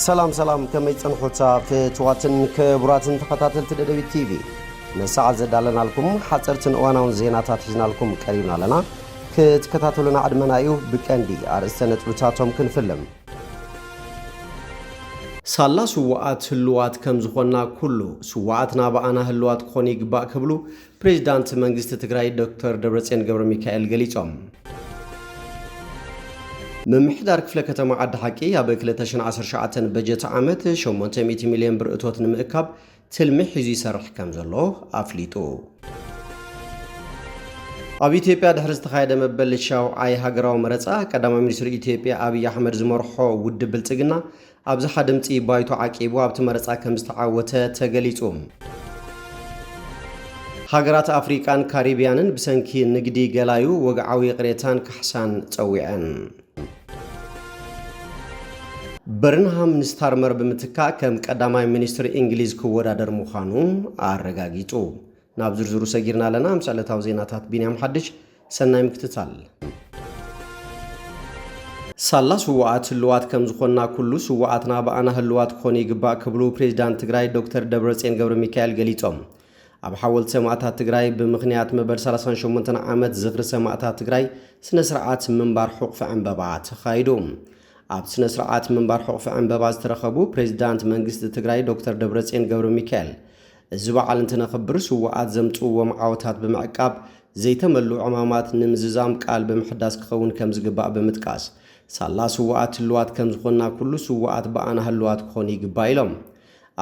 سلام كما يتصنحوتا في تواتن كبراتن تخطاتل تدبي تي في نساعد زدالنا لكم حصرتن اواناون زيناتات حزنا لكم قريبنا لنا كتكتاتلنا عدمنايو بكندي ارستنت بتاتهم كنفلم سالا سوات هلوات كم زخونا كله سواتنا بانا هلوات كوني قبا كبلو بريزيدانت منغست تግራይ دكتور دبرጽዮን ገብረ ሚካኤል ገሊጾም ممحدار كفله كتما عد حقي يا بكلتشن 19 بجت عامت 800 مليون بر اتوت نمكاب تلمح يزي يسرح كم زلو افليطو ابي اثيوبيا دحرز تخايده مبلشاو اي هاغراو مرصا قدامي منستر اثيوبيا ابي احمد زمرحو ود بلصغنا ابزحا دمصي بايتو عقيبو ابت مرصا كم استعاوته تغليصوم هاغرات افريكان كاريبيانن بسنكي نغدي غلايو وغعاوي قريتان كحسان صويعن برنهام نستارمر بمتكا كم قداماي منستر انجليز كودادر مخانو ارغاغيطو نابزرزرو سغيرنا لنا امثالتاو زيناتات بينيام حدش سناي مكتتال سالا سوات لوات كم زخونا كله سواتنا بانا هلوات كوني غبا كبلو بريزيدانت تግራይ دكتور دبرጽዮን ገብረ ሚካኤል ገሊጾም ኣብ ሓወልቲ ሰማዕታት ትግራይ ብምኽንያት መበል 38 ዓመት ዝኽሪ ሰማዕታት ትግራይ ስነ ስርዓት ምንባር ሕቁፍ ዕንበባ ተኻይዱ ኣብ ስነ ስርዓት ምንባር ሕቁፍ ዕንበባ ዝተረኸቡ ፕሬዝዳንት መንግስቲ ትግራይ ዶክተር ደብረጽዮን ገብረ ሚካኤል እዚ በዓል እንትነኽብር ስዋዓት ዘምጽዎም ዓወታት ብምዕቃብ ዘይተመሉ ዕማማት ንምዝዛም ቃል ብምሕዳስ ክኸውን ከም ዝግባእ ብምጥቃስ ሳላ ስዋዓት ህልዋት ከም ዝኾና ኩሉ ስዋዓት በኣና ህልዋት ክኾን ይግባእ ኢሎም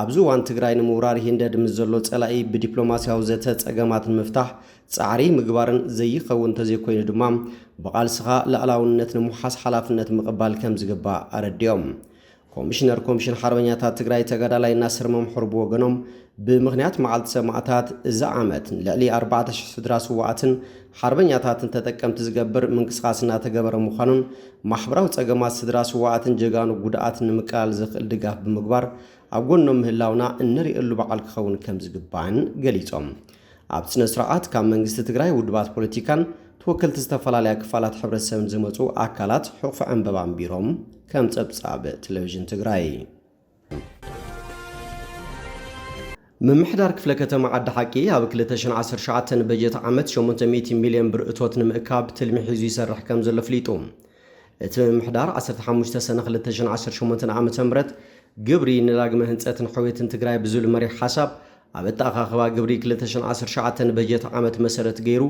ኣብዙ ዋን ትግራይ ንምውራር ሂንደድ ምዘሎ ጸላኢ ብዲፕሎማሲያዊ ዘተ ጸገማትን ምፍታሕ ጻዕሪ ምግባርን ዘይኸውን ተዘይኮይኑ ድማ በቃልስኻ ለዕላውነት ንምሓስ ሓላፍነት ምቕባል ከም ዝግባእ ኣረድዮም ኮሚሽን ሓርበኛታት ትግራይ ተጋዳላይና ስርመም ሕርቡ ወገኖም ብምኽንያት መዓልቲ ሰማዕታት እዚ ዓመት ልዕሊ 4000 ስድራ ስዋዓትን ሓርበኛታትን ተጠቀምቲ ዝገብር ምንቅስቃስ እናተገበረ ምዃኑን ማሕበራዊ ጸገማት ስድራ ስዋዓትን ጀጋኑ ጉድኣት ንምቃል ዝኽእል ድጋፍ ብምግባር ኣብ ጎኖም ምህላውና እንሪእሉ በዓል ክኸውን ከም ዝግባእን ገሊጾም ኣብ ስነ ስርዓት ካብ መንግስቲ ትግራይ ውድባት ፖለቲካን ተወከልቲ ዝተፈላለዩ ክፋላት ሕብረተሰብን ዝመጹ ኣካላት ሕቁፍ ዕንበባን ቢሮም ከም ጸብጻብ ቴሌቪዥን ትግራይ ممحدار كفله كتما عد حقي ኣብ 2019 بجت عامت 800 مليون بر اتوت نمكاب تلمح يزي يسرح كم زل فليطوم ات ممحدار 15 سنه 2018 عام تمرت قبري نلاقم هنصتن حويتن تግራይ بزول مري حساب ኣብ ተኣኻኽባ ግብሪ 2019 በጀት ዓመት መሰረት ገይሩ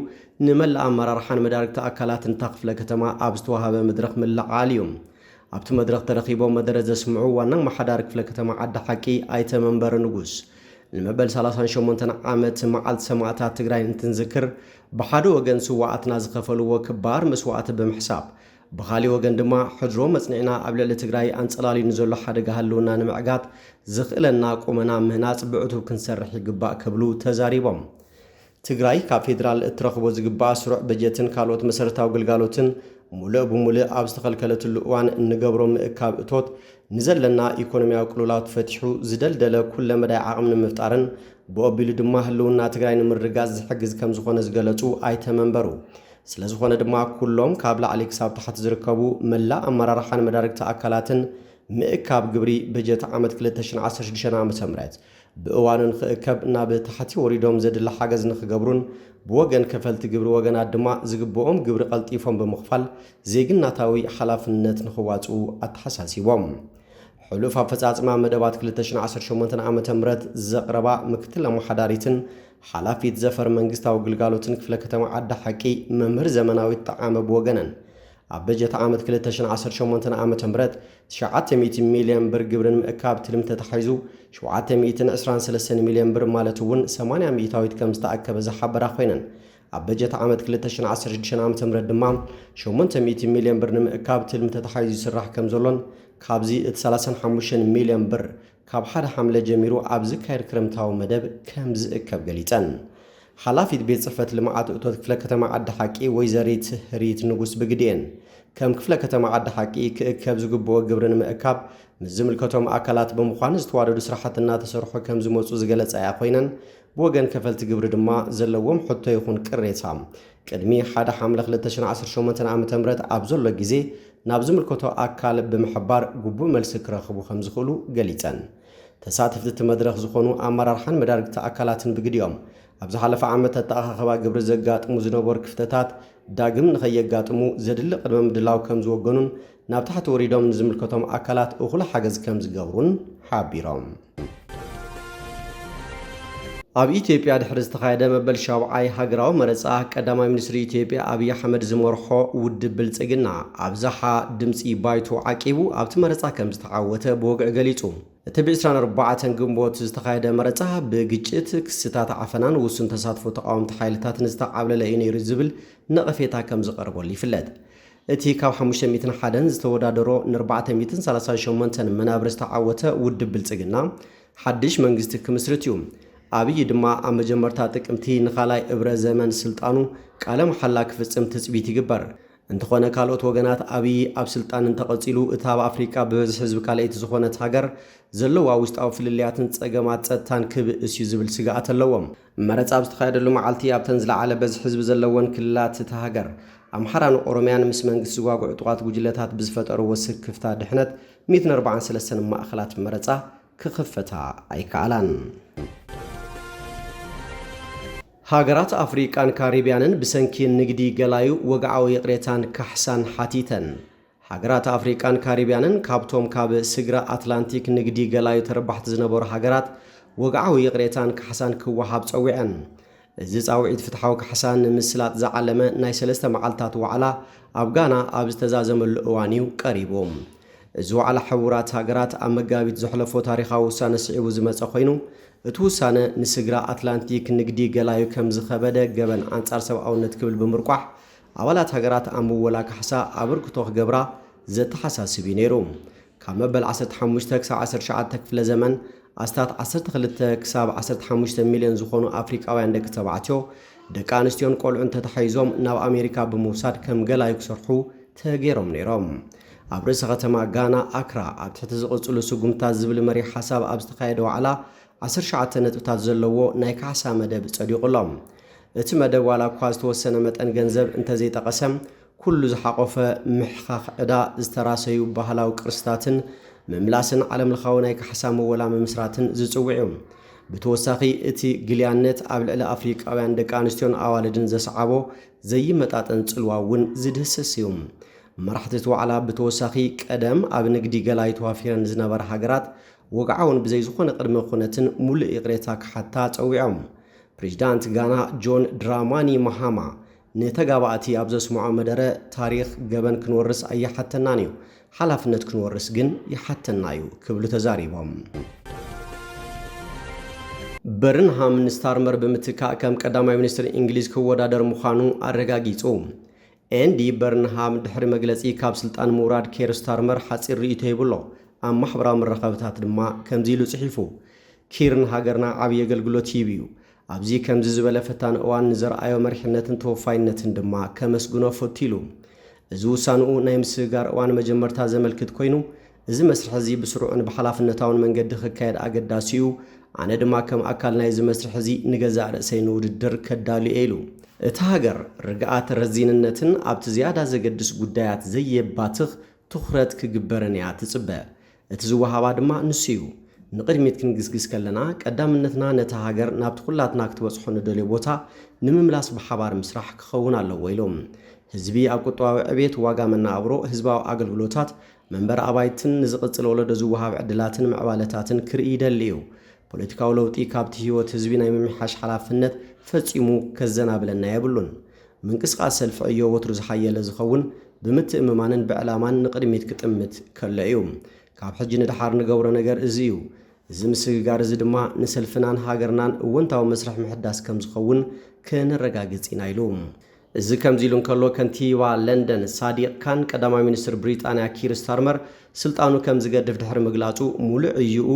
ንመላ ኣመራርሓን መዳርግቲ ኣካላትን ተኽፍለ ከተማ ኣብ ዝተዋሃበ መድረኽ ምልዓልዮም ኣብቲ መድረኽ ተረኺቦም መደረ ዘስምዑ ዋና ማሕዳር ክፍለ ከተማ ዓዲ ሓቂ ኣይተ መንበረ ንጉስ ንመበል 38 ዓመት መዓልቲ ሰማዕታት ትግራይ እንትንዝክር ብሓደ ወገን ስዋዕትና ዝኸፈልዎ ክባር መስዋዕቲ ብምሕሳብ بخالي وغن دما حجرو مصنعنا ኣብ ልዕሊ ትግራይ አንጸላሊን ዘሎ ሓደጋ ህልውና ንምዕጋት ዝኽእለና ቆመና ምህናጽ ብዕቱብ ክንሰርሕ ይግባእ ከብሉ ተዛሪቦም ትግራይ ካብ ፌደራል እትረኽቦ ዝግባእ ስሩዕ በጀትን ካልኦት መሰረታዊ ግልጋሎትን ሙሉእ ብሙሉእ ኣብ ዝተኸልከለትሉ እዋን እንገብሮ ምእካብ እቶት ንዘለና ኢኮኖሚያዊ ቅልውላው ፈቲሑ ዝደልደለ ኩለ መዳይ ዓቕሚ ንምፍጣርን ብኦቢሉ ድማ ህልውና ትግራይ ንምርጋጽ ዝሕግዝ ከም ዝኾነ ዝገለጹ ኣይተመንበሩ ስለዝኾነ ድማ ኩሎም ካብ ላዕሊ ክሳብ ታሕቲ ዝርከቡ መላ ኣመራርሓን መዳርግቲ ኣካላትን ምእካብ ግብሪ በጀት ዓመት 2016 ዓመተ ምህረት ብእዋኑን ክእከብ ናብ ታሕቲ ወሪዶም ዘድላ ሓገዝ ንኽገብሩን ብወገን ከፈልቲ ግብሪ ወገናት ድማ ዝግብኦም ግብሪ ቀልጢፎም ብምኽፋል ዜግናታዊ ሓላፍነት ንኽዋጽኡ ኣተሓሳሲቦም حلوف أفصاصማ መደባት 2018 ዓመተ ምህረት ዘቅረባ ምክትል አማሓዳሪትን ሓላፊት ዘፈር መንግስታዊ ግልጋሎትን ክፍለ ከተማ ዓዲ ሓቂ መምህር ዘመናዊት ጣዓመ ብወገነን ኣብ በጀት ዓመት 2018 ዓመተ ምህረት 900 ሚልዮን ብር ግብርን ምእካብ ትልምተ ተሓይዙ 723 ሚልዮን ብር ማለት እውን 80 ሚእታዊት ከም ዝተኣከበ ዝሓበራ ኮይነን ኣብ በጀት ዓመት 2016 ዓመተ ምህረት ድማ 800 ሚልዮን ብር ንምእካብ ትልምተ ተሓይዙ ይስራሕ ከም ዘሎን ካብዚ 35 ሚልዮን ብር ካብ ሓደ ሓምለ ጀሚሩ ኣብ ዝካየድ ክረምታዊ መደብ ከም ዝእከብ ገሊጸን ሓላፊት ቤት ጽሕፈት ልምዓት እቶት ክፍለ ከተማ ዓዲ ሓቂ ወይዘሪት ህሪት ንጉስ ብግድየን ከም ክፍለ ከተማ ዓዲ ሓቂ ክእከብ ዝግብኦ ግብርን ምእካብ ምዝምልከቶም ኣካላት ብምዃን ዝተዋደዱ ስራሕትና ተሰርሑ ከም ዝመጹ ዝገለጸ ኮይነን ብወገን ከፈልቲ ግብሪ ድማ ዘለዎም ሕቶ ይኹን ቅሬታ ቅድሚ ሓደ ሓምለ 2018 ዓመተ ምህረት ኣብ ዘሎ ግዜ ናብ ዝምልከቶ ኣካል ብምሕባር ግቡእ መልሲ ክረኽቡ ከም ዝኽእሉ ገሊጸን ተሳተፍቲ እቲ መድረኽ ዝኾኑ ኣመራርሓን መዳርግቲ ኣካላትን ብግዲኦም ኣብ ዝሓለፈ ዓመት ኣተኣኻኽባ ግብሪ ዘጋጥሙ ዝነበሩ ክፍተታት ዳግም ንኸየጋጥሙ ዘድሊ ቅድመ ምድላው ከም ዝወገኑን ናብ ታሕቲ ወሪዶም ንዝምልከቶም ኣካላት እኹል ሓገዝ ከም ዝገብሩን ሓቢሮም ኣብ ኢትዮጵያ ድሕሪ ዝተኻየደ መበል ሻውዓይ ሃገራዊ መረፃ ቀዳማይ ሚኒስትሪ ኢትዮጵያ ኣብይ ኣሕመድ ዝመርሖ ውድብ ብልጽግና ኣብዛሓ ድምፂ ባይቶ ዓቂቡ ኣብቲ መረፃ ከም ዝተዓወተ ብወግዒ ገሊጹ እቲ ብ24 ግንቦት ዝተኻየደ መረፃ ብግጭት ክስታት ዓፈናን ውሱን ተሳትፎ ተቃወምቲ ሓይልታት ንዝተዓብለለ እዩ ነይሩ ዝብል ነቐፌታ ከም ዝቐርበሉ ይፍለጥ እቲ ካብ 501 ዝተወዳደሮ ን438 መናብር ዝተዓወተ ውድብ ብልጽግና ሓድሽ መንግስቲ ክምስርት እዩ ኣብይ ድማ ኣብ መጀመርታ ጥቅምቲ ንኻላይ እብረ ዘመን ስልጣኑ ቃለ መሓላ ክፍጽም ትጽቢት ይግበር እንተኾነ ካልኦት ወገናት ኣብይ ኣብ ስልጣን እንተቐጺሉ እታ ኣብ ኣፍሪካ ብበዝሒ ህዝቢ ካልአይቲ ዝኾነት ሃገር ዘለዋ ውሽጣዊ ፍልልያትን ጸገማት ጸጥታን ክብእስ እዩ ዝብል ስጋኣት ኣለዎም መረፃ ኣብ ዝተኻየደሉ መዓልቲ ኣብተን ዝለዓለ በዝሒ ህዝቢ ዘለወን ክልላት እታ ሃገር ኣምሓራን ኦሮምያን ምስ መንግስቲ ዝጓጉዑ ጥቓት ጉጅለታት ብዝፈጠርዎ ስክፍታ ድሕነት 143 ማእኸላት መረፃ ክኽፈታ ኣይከኣላን ሃገራት ኣፍሪቃን ካሪብያንን ብሰንኪ ንግዲ ገላዩ ወግዓዊ ቅሬታን ካሕሳን ሓቲተን ሃገራት ኣፍሪቃን ካሪብያንን ካብቶም ካብ ስግረ ኣትላንቲክ ንግዲ ገላዩ ተረባሕቲ ዝነበሩ ሃገራት ወግዓዊ ቅሬታን ካሕሳን ክወሃብ ፀዊዐን እዚ ጻውዒት ፍትሓዊ ካሕሳን ንምስላጥ ዝዓለመ ናይ 3 መዓልታት ዋዕላ ኣብ ጋና ኣብ ዝተዛዘመሉ እዋን እዩ ቀሪቦም እዚ ዋዕላ ሕቡራት ሃገራት ኣብ መጋቢት ዘሕለፎ ታሪኻዊ ውሳነ ስዒቡ ዝመፀ ኮይኑ እቲ ውሳነ ንስግራ ኣትላንቲክ ንግዲ ገላዩ ከም ዝኸበደ ገበን ኣንጻር ሰብኣውነት ክብል ብምርቋሕ ኣባላት ሃገራት ኣብ ምወላ ካሕሳ ኣበርክቶ ክገብራ ዘተሓሳስብ እዩ ነይሩ ካብ መበል 15 ክሳብ 19 ክፍለ ዘመን ኣስታት 12 ክሳብ 15 ሚልዮን ዝኾኑ ኣፍሪቃውያን ደቂ ተባዕትዮ ደቂ ኣንስትዮን ቆልዑን ተተሓይዞም ናብ ኣሜሪካ ብምውሳድ ከም ገላዩ ክሰርሑ ተገይሮም ነይሮም ኣብ ርእሰ ከተማ ጋና ኣክራ ኣብ ትሕቲ ዝቕፅሉ ስጉምታት ዝብል መሪሕ ሓሳብ ኣብ ዝተኻየደ ዋዕላ 19 ነጥብታት ዘለዎ ናይ ካሕሳ መደብ ጸዲቑሎም እቲ መደብ ዋላ እኳ ዝተወሰነ መጠን ገንዘብ እንተዘይጠቐሰም ኩሉ ዝሓቆፈ ምሕኻኽ ዕዳ ዝተራሰዩ ባህላዊ ቅርስታትን ምምላስን ዓለምለኻዊ ናይ ካሕሳ መወላ ምምስራትን ዝጽውዕ እዩ ብተወሳኺ እቲ ግልያነት ኣብ ልዕሊ ኣፍሪቃውያን ደቂ ኣንስትዮን ኣዋልድን ዘሰዓቦ ዘይመጣጠን ጽልዋ እውን ዝድህስስ እዩ መራሕቲ እቲ ዋዕላ ብተወሳኺ ቀደም ኣብ ንግዲ ገላዩ ተዋፊረን ዝነበረ ሃገራት ወግዓውን ብዘይ ዝኾነ ቅድመ ኩነትን ሙሉእ ቅሬታ ክሓታ ፀዊዖም ፕሬዚዳንት ጋና ጆን ድራማኒ ማሃማ ነተጋባእቲ ኣብ ዘስምዖ መደረ ታሪኽ ገበን ክንወርስ ኣየሓተናን እዩ ሓላፍነት ክንወርስ ግን ይሓተና እዩ ክብሉ ተዛሪቦም በርንሃም ንስታርመር ብምትካእ ከም ቀዳማይ ሚኒስትር እንግሊዝ ክወዳደር ምዃኑ ኣረጋጊጹ ኤንዲ በርንሃም ድሕሪ መግለጺ ካብ ስልጣን ምውራድ ኬር ስታርመር ሓፂር ርእይቶ ይብሎ ኣብ ማሕበራዊ መራኸብታት ድማ ከምዚ ኢሉ ጽሒፉ ኪርን ሃገርና ዓብዪ ኣገልግሎት ይህብ እዩ ኣብዚ ከምዚ ዝበለ ፈታኒ እዋን ንዘርኣዮ መሪሕነትን ተወፋይነትን ድማ ከመስግኖ ፈቲሉ እዚ ውሳንኡ ናይ ምስጋር እዋን መጀመርታ ዘመልክት ኮይኑ እዚ መስርሕ እዚ ብስሩዕን ብሓላፍነታውን መንገዲ ክካየድ ኣገዳሲ እዩ ኣነ ድማ ከም ኣካል ናይ እዚ መስርሕ እዚ ንገዛእ ርእሰይ ንውድድር ከዳልየ ኢሉ እቲ ሃገር ርግኣት ረዚንነትን ኣብቲ ዝያዳ ዘገድስ ጉዳያት ዘየባትኽ ትኹረት ክግበረን እያ ትጽበ እቲ ዝወሃባ ድማ ንሱ እዩ ንቅድሚት ክንግስግስ ከለና ቀዳምነትና ነታ ሃገር ናብቲ ኩላትና ክትበጽሖ ንደልዮ ቦታ ንምምላስ ብሓባር ምስራሕ ክኸውን ኣለዎ ኢሎም ህዝቢ ኣብ ቁጠባዊ ዕቤት ዋጋ መናብሮ ህዝባዊ ኣገልግሎታት መንበር ኣባይትን ንዝቕጽል ወለዶ ዝወሃብ ዕድላትን ምዕባለታትን ክርኢ ይደሊ እዩ ፖለቲካዊ ለውጢ ካብቲ ህይወት ህዝቢ ናይ ምምሕያሽ ሓላፍነት ፈጺሙ ከዘናብለና የብሉን ምንቅስቃስ ሰልፊ ዕዮ ወትሩ ዝሓየለ ዝኸውን ብምትእምማንን ብዕላማን ንቅድሚት ክጥምት ከሎ እዩ ካብ ሕጂ ንድሓር ንገብሮ ነገር እዚ እዩ እዚ ምስግጋር እዚ ድማ ንሰልፍናን ሃገርናን እወንታዊ መስርሕ ምሕዳስ ከም ዝኸውን ክንረጋግጽ ኢና ኢሉ እዚ ከምዚ ኢሉ እንከሎ ከንቲባ ለንደን ሳዲቅ ካን ቀዳማይ ሚኒስትር ብሪጣንያ ኪር ስታርመር ስልጣኑ ከም ዝገድፍ ድሕሪ ምግላጹ ሙሉእ ዕዩኡ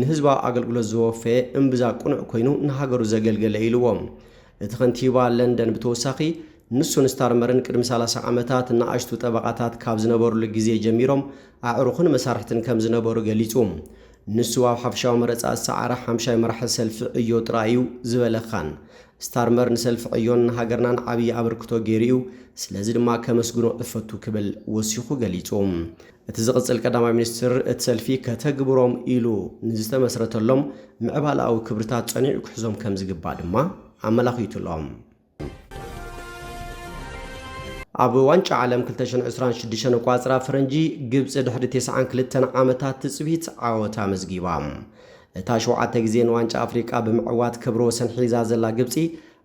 ንህዝባዊ ኣገልግሎት ዝወፈየ እምብዛ ቁኑዕ ኮይኑ ንሃገሩ ዘገልገለ ኢልዎም እቲ ከንቲባ ለንደን ብተወሳኺ ንሱን ስታርመርን ቅድሚ 30 ዓመታት ንኣሽቱ ጠበቃታት ካብ ዝነበሩሉ ግዜ ጀሚሮም ኣዕሩኽን መሳርሕትን ከም ዝነበሩ ገሊጹ ንሱ ኣብ ሓፈሻዊ መረፃ ሰዓረ 50 መራሒ ሰልፊ ዕዮ ጥራዩ ዝበለኻን ስታርመር ንሰልፍ ዕዮን ሃገርናን ዓብይ አበርክቶ ገይሩ ስለዚ ድማ ከመስግኖ እፈቱ ክብል ወሲኹ ገሊጹ እቲ ዝቕጽል ቀዳማይ ሚኒስትር እቲ ሰልፊ ከተግብሮም ኢሉ ንዝተመስረተሎም ምዕባላዊ ክብርታት ጸኒዑ ክሕዞም ከም ዝግባእ ድማ ኣመላኺቱሎም ኣብ ዋንጫ ዓለም 2026 ቋጽራ ፈረንጂ ግብጽ ድሕሪ 92 ዓመታት ትጽቢት ዓወታ መዝጊባ እታ 7 ግዜ ንዋንጫ ኣፍሪቃ ብምዕዋት ክብሮ ወሰን ሒዛ ዘላ ግብጺ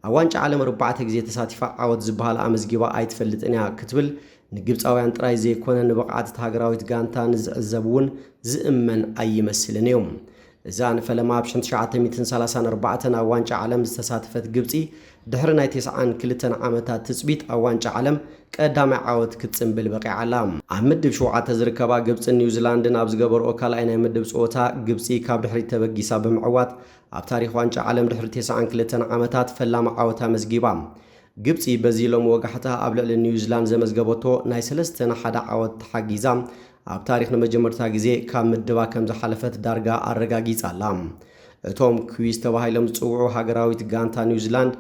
ኣብ ዋንጫ ዓለም 4 ግዜ ተሳቲፋ ዓወት ዝበሃል ኣመዝጊባ ኣይትፈልጥን እያ ክትብል ንግብጻውያን ጥራይ ዘይኮነ ንብቕዓት ሃገራዊት ጋንታ ንዝዕዘብውን ዝእመን ኣይመስልን እዮም እዛ ንፈለማ ኣብ 1934 ኣብ ዋንጫ ዓለም ዝተሳተፈት ግብጺ ድሕሪ ናይ 92 ዓመታት ትጽቢት ኣብ ዋንጫ ዓለም ቀዳማይ ዓወት ክትጽምብል በቂዓላ ኣብ ምድብ 7 ዝርከባ ግብጽን ኒውዚላንድን ኣብ ዝገበርኦ ካልኣይ ናይ ምድብ ጸወታ ግብጺ ካብ ድሕሪት ተበጊሳ ብምዕዋት ኣብ ታሪኽ ዋንጫ ዓለም ድሕሪ 92 ዓመታት ፈላማ ዓወታ መዝጊባ ግብጺ በዚ ሎም ወጋሕታ ኣብ ልዕሊ ኒውዚላንድ ዘመዝገበቶ ናይ 3-1 ዓወት ተሓጊዛ ኣብ ታሪኽ ንመጀመርታ ግዜ ካብ ምድባ ከም ዝሓለፈት ዳርጋ ኣረጋጊጻላ እቶም ኩዊዝ ተባሂሎም ዝጽውዑ ሃገራዊት ጋንታ ኒውዚላንድ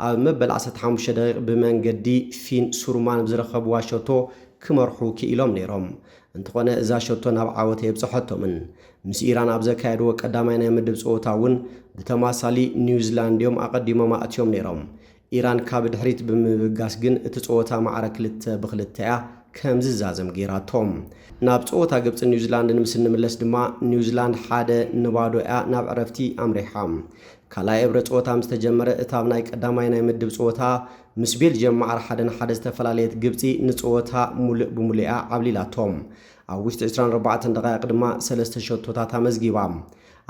ኣብ መበል 15 ደቂቕ ብመንገዲ ፊን ሱርማን ብዝረኸብዋ ሸቶ ክመርሑ ክኢሎም ነይሮም እንተኾነ እዛ ሸቶ ናብ ዓወት የብጽሐቶምን ምስ ኢራን ኣብ ዘካየድዎ ቀዳማይ ናይ ምድብ ጸወታ እውን ብተማሳሊ ኒውዚላንድዮም ኣቐዲሞም ኣእትዮም ነይሮም ኢራን ካብ ድሕሪት ብምብጋስ ግን እቲ ጸወታ ማዕረ 2-2 እያ ከም ዝዛዘም ገይራቶም ናብ ጸወታ ግብጽ ኒውዚላንድን ምስ እንምለስ ድማ ኒውዚላንድ 1-0 እያ ናብ ዕረፍቲ ኣምሪሓ ካልኣይ ዕብረ ጸወታ ምስ ተጀመረ እታብ ናይ ቀዳማይ ናይ ምድብ ጸወታ ምስ ቤልጅየም ማዕረ 1-1 ዝተፈላለየት ግብጺ ንጸወታ ሙሉእ ብሙሉእ ዓብሊላቶም ኣብ ውሽጢ 24 ደቂቕ ድማ 3 ሸቶታት ኣመዝጊባ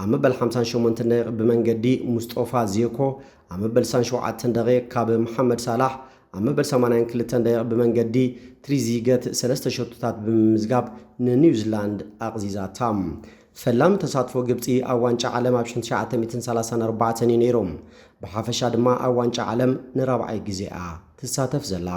ኣብ መበል 58 ደቂቕ ብመንገዲ ሙስጦፋ ዜኮ ኣብ መበል 67 ደቂቕ ካብ መሐመድ ሳላሕ ኣብ መበል 82 ደቂቕ ብመንገዲ ትሪዚገት 3 ሸቶታት ብምዝጋብ ንኒውዚላንድ ኣቕዚዛታ ፈላም ተሳትፎ ግብጺ ኣብ ዋንጫ ዓለም ኣብ 1934 እዩ ነይሮም ብሓፈሻ ድማ ኣብ ዋንጫ ዓለም ንራብዓይ ግዜኣ ትሳተፍ ዘላ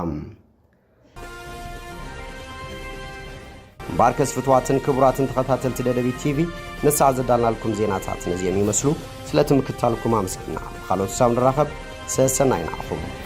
ባርከስ ፍትዋትን ክቡራትን ተኸታተልቲ ደደቢት ቲቪ ንሳዕ ዘዳልናልኩም ዜናታት ነዚኦም ይመስሉ ስለትምክታልኩም ኣመስግና ካልኦት ሳብ ንራኸብ ሰሰናይ ናኹም